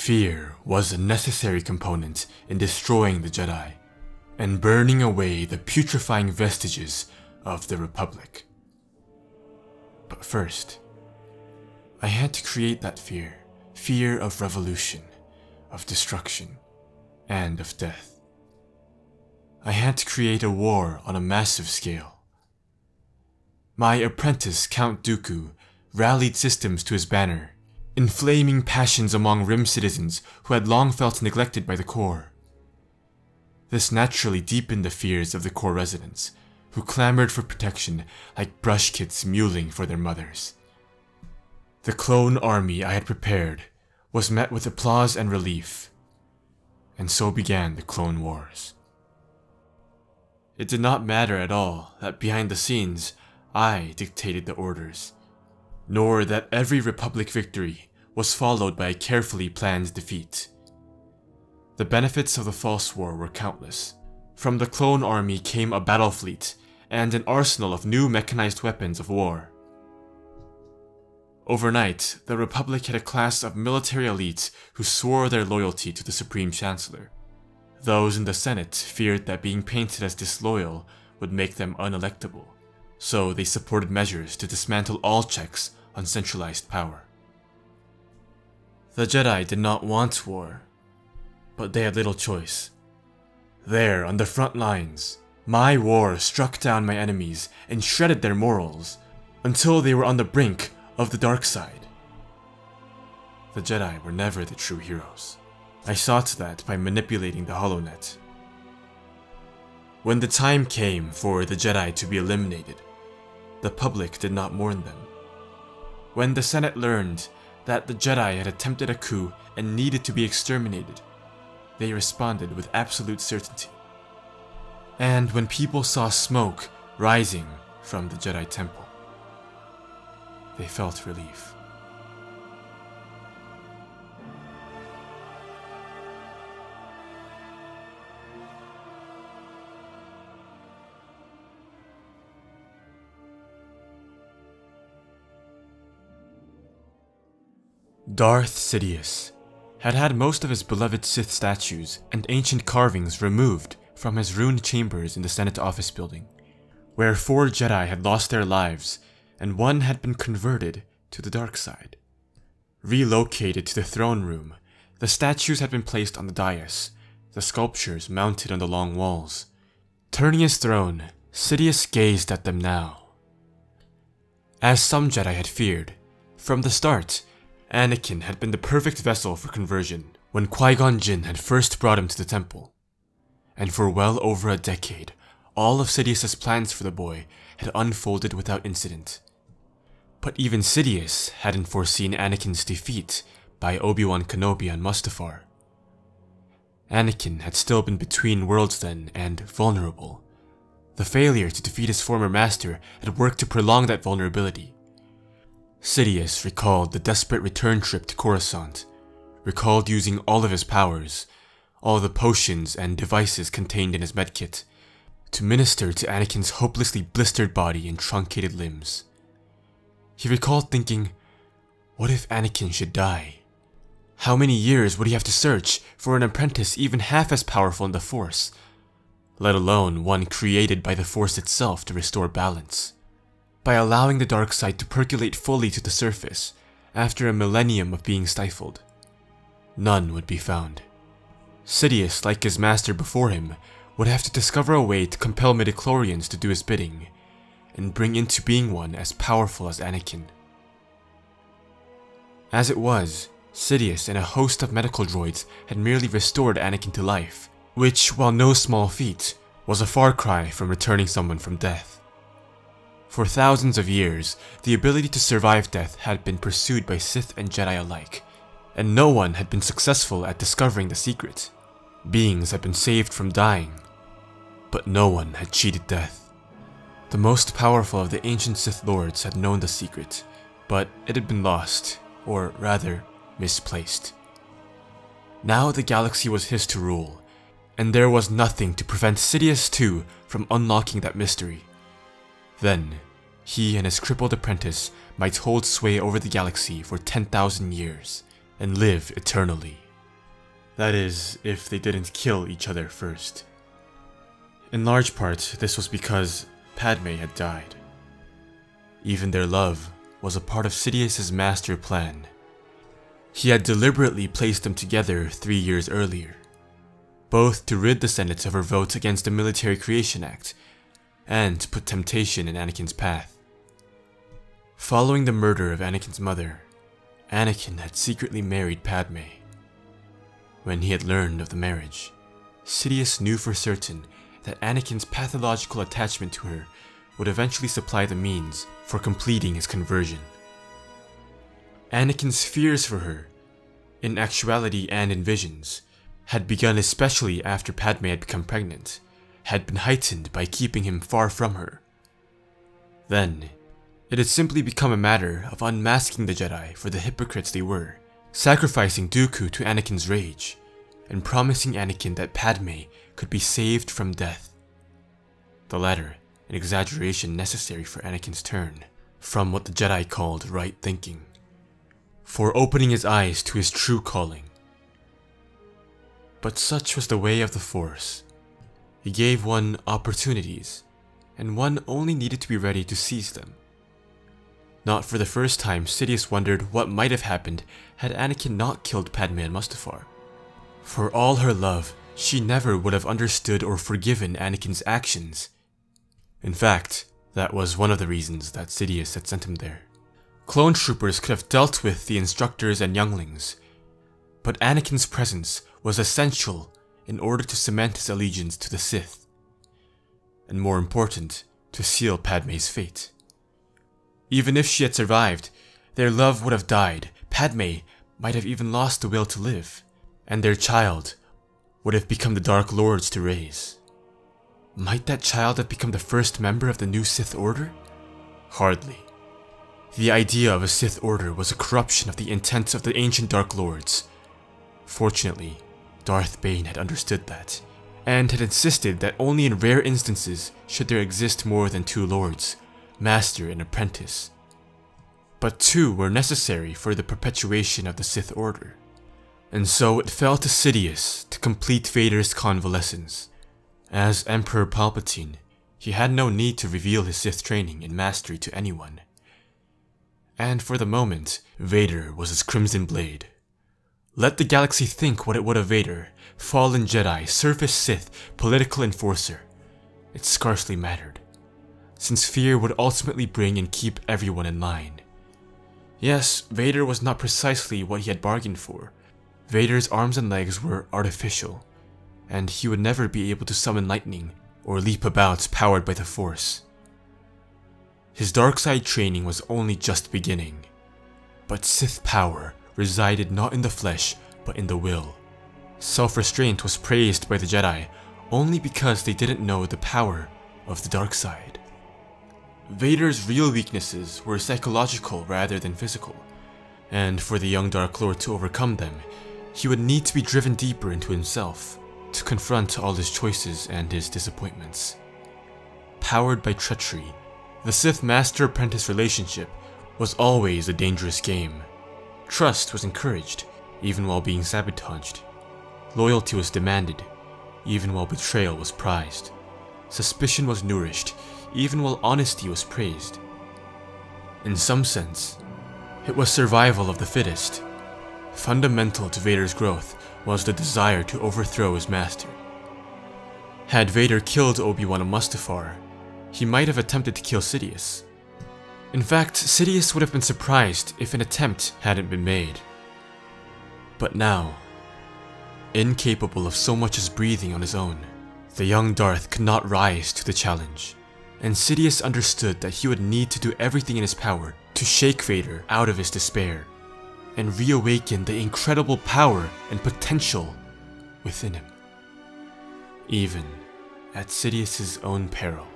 Fear was a necessary component in destroying the Jedi and burning away the putrefying vestiges of the Republic. But first, I had to create that fear of revolution, of destruction, and of death. I had to create a war on a massive scale. My apprentice, Count Dooku, rallied systems to his banner, inflaming passions among Rim citizens who had long felt neglected by the Corps. This naturally deepened the fears of the Corps residents, who clamored for protection like brush kids mewling for their mothers. The clone army I had prepared was met with applause and relief, and so began the Clone Wars. It did not matter at all that behind the scenes I dictated the orders, nor that every Republic victory was followed by a carefully planned defeat. The benefits of the False War were countless. From the clone army came a battle fleet and an arsenal of new mechanized weapons of war. Overnight, the Republic had a class of military elites who swore their loyalty to the Supreme Chancellor. Those in the Senate feared that being painted as disloyal would make them unelectable, so they supported measures to dismantle all checks on centralized power. The Jedi did not want war, but they had little choice. There, on the front lines, my war struck down my enemies and shredded their morals until they were on the brink of the dark side. The Jedi were never the true heroes. I sought that by manipulating the HoloNet. When the time came for the Jedi to be eliminated, the public did not mourn them. When the Senate learned that the Jedi had attempted a coup and needed to be exterminated, they responded with absolute certainty. And when people saw smoke rising from the Jedi Temple, they felt relief. Darth Sidious had most of his beloved Sith statues and ancient carvings removed from his ruined chambers in the Senate office building, where 4 Jedi had lost their lives and 1 had been converted to the dark side. Relocated to the throne room, the statues had been placed on the dais, the sculptures mounted on the long walls. Turning his throne, Sidious gazed at them now. As some Jedi had feared, from the start, Anakin had been the perfect vessel for conversion when Qui-Gon Jinn had first brought him to the temple. And for well over a decade, all of Sidious's plans for the boy had unfolded without incident. But even Sidious hadn't foreseen Anakin's defeat by Obi-Wan Kenobi on Mustafar. Anakin had still been between worlds then and vulnerable. The failure to defeat his former master had worked to prolong that vulnerability. Sidious recalled the desperate return trip to Coruscant, recalled using all of his powers, all the potions and devices contained in his medkit, to minister to Anakin's hopelessly blistered body and truncated limbs. He recalled thinking, what if Anakin should die? How many years would he have to search for an apprentice even half as powerful in the Force, let alone one created by the Force itself to restore balance? By allowing the dark side to percolate fully to the surface, after a millennium of being stifled, none would be found. Sidious, like his master before him, would have to discover a way to compel midichlorians to do his bidding, and bring into being one as powerful as Anakin. As it was, Sidious and a host of medical droids had merely restored Anakin to life, which, while no small feat, was a far cry from returning someone from death. For thousands of years, the ability to survive death had been pursued by Sith and Jedi alike, and no one had been successful at discovering the secret. Beings had been saved from dying, but no one had cheated death. The most powerful of the ancient Sith Lords had known the secret, but it had been lost, or rather, misplaced. Now the galaxy was his to rule, and there was nothing to prevent Sidious II from unlocking that mystery. Then, he and his crippled apprentice might hold sway over the galaxy for 10,000 years, and live eternally. That is, if they didn't kill each other first. In large part, this was because Padme had died. Even their love was a part of Sidious's master plan. He had deliberately placed them together 3 years earlier, both to rid the Senate of her vote against the Military Creation Act, and to put temptation in Anakin's path. Following the murder of Anakin's mother, Anakin had secretly married Padme. When he had learned of the marriage, Sidious knew for certain that Anakin's pathological attachment to her would eventually supply the means for completing his conversion. Anakin's fears for her, in actuality and in visions, had begun especially after Padme had become pregnant, had been heightened by keeping him far from her. Then, it had simply become a matter of unmasking the Jedi for the hypocrites they were, sacrificing Dooku to Anakin's rage, and promising Anakin that Padme could be saved from death. The latter, an exaggeration necessary for Anakin's turn from what the Jedi called right thinking, for opening his eyes to his true calling. But such was the way of the Force. He gave one opportunities, and one only needed to be ready to seize them. Not for the first time, Sidious wondered what might have happened had Anakin not killed Padme and Mustafar. For all her love, she never would have understood or forgiven Anakin's actions. In fact, that was one of the reasons that Sidious had sent him there. Clone troopers could have dealt with the instructors and younglings, but Anakin's presence was essential in order to cement his allegiance to the Sith, and more important, to seal Padme's fate. Even if she had survived, their love would have died, Padme might have even lost the will to live, and their child would have become the Dark Lords to raise. Might that child have become the first member of the new Sith Order? Hardly. The idea of a Sith Order was a corruption of the intent of the ancient Dark Lords. Fortunately, Darth Bane had understood that, and had insisted that only in rare instances should there exist more than 2 lords, master and apprentice. But 2 were necessary for the perpetuation of the Sith Order. And so it fell to Sidious to complete Vader's convalescence. As Emperor Palpatine, he had no need to reveal his Sith training and mastery to anyone. And for the moment, Vader was his crimson blade. Let the galaxy think what it would of Vader, fallen Jedi, surface Sith, political enforcer. It scarcely mattered, since fear would ultimately bring and keep everyone in line. Yes, Vader was not precisely what he had bargained for. Vader's arms and legs were artificial, and he would never be able to summon lightning or leap about powered by the Force. His dark side training was only just beginning, but Sith power resided not in the flesh but in the will. Self-restraint was praised by the Jedi only because they didn't know the power of the dark side. Vader's real weaknesses were psychological rather than physical, and for the young Dark Lord to overcome them, he would need to be driven deeper into himself, to confront all his choices and his disappointments. Powered by treachery, the Sith Master-Apprentice relationship was always a dangerous game. Trust was encouraged, even while being sabotaged. Loyalty was demanded, even while betrayal was prized. Suspicion was nourished, even while honesty was praised. In some sense, it was survival of the fittest. Fundamental to Vader's growth was the desire to overthrow his master. Had Vader killed Obi-Wan and Mustafar, he might have attempted to kill Sidious. In fact, Sidious would have been surprised if an attempt hadn't been made. But now, incapable of so much as breathing on his own, the young Darth could not rise to the challenge, and Sidious understood that he would need to do everything in his power to shake Vader out of his despair, and reawaken the incredible power and potential within him, even at Sidious's own peril.